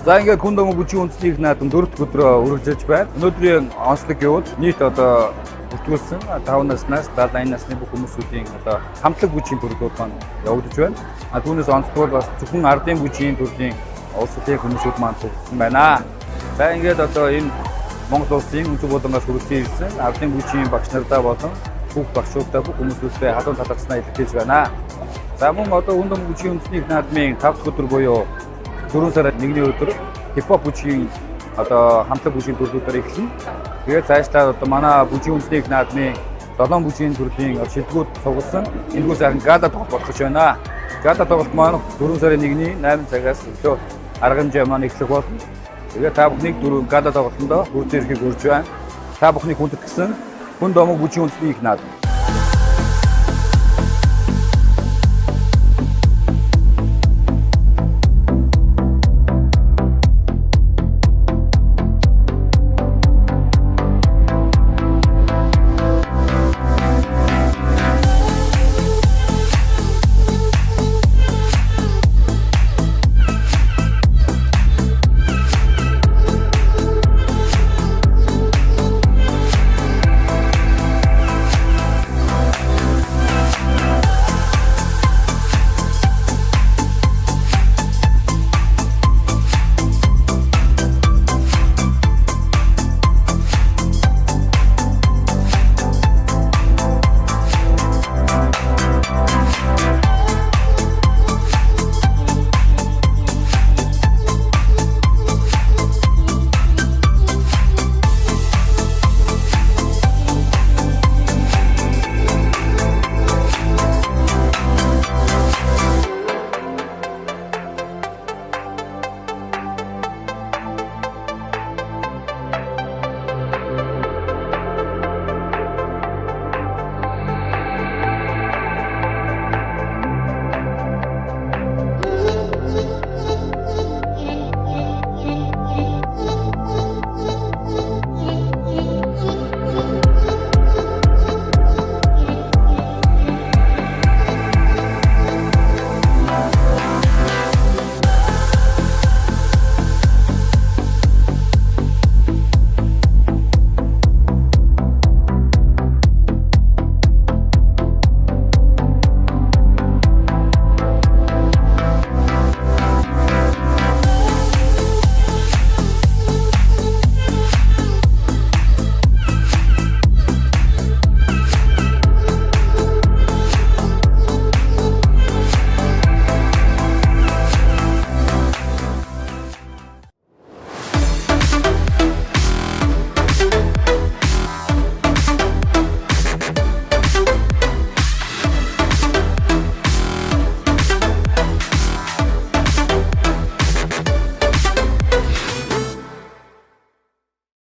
За ингээд хүн дому бүжгийн үндэсний их наадам 4 дахь өдрөө үргэлжлэж байна. Өнөөдрийн онцлог гэвэл нийт одоо бүртгүүлсэн 5 наснаас 70 насны бүх хүмүүсийн одоо хамтлаг бүжгийн төрлүүд маань явагдаж байна. Түүнээс онцлог бас зөвхөн ардын бүжгийн төрлийн улс төрийн хүмүүсүүд маань төгссөн байна. За ингээд одоо энэ Монгол улсын өнцөг болонгоос хүрэлцэн ирсэн ардын бүжгийн багш нардаа болон бүх багшуудаа бүх хүмүүстэй халуун талархснаа илэрхийлж байна. За мөн одоо хүн дому бүжгийн үндэсний их наадмын 5 дахь өдөр буюу 4 сарын 1-ний өдөр хипхоп бүжгийн одоо хамтлаг бүжгийн төрлүүдээр эхэлнэ. Тэгээд цаашлаад одоо манай бүжгийн үндэсний их наадмын 7 бүжгийн төрлийн шилдэгүүд цугласан энэхүү сайхан гала тоглолт болох гэж байна. Гала тоглолт маань 4 сарын 1-ний 8 цагаас өглөө арга хэмжээ маань эхлэх болно. Тэгээд та бүхнийг гала тоглолтонд хүрч ирэхийг урьж байна. Та бүхний хүндэтгсэн хүн дому бүжгийн үндэсний их наадам.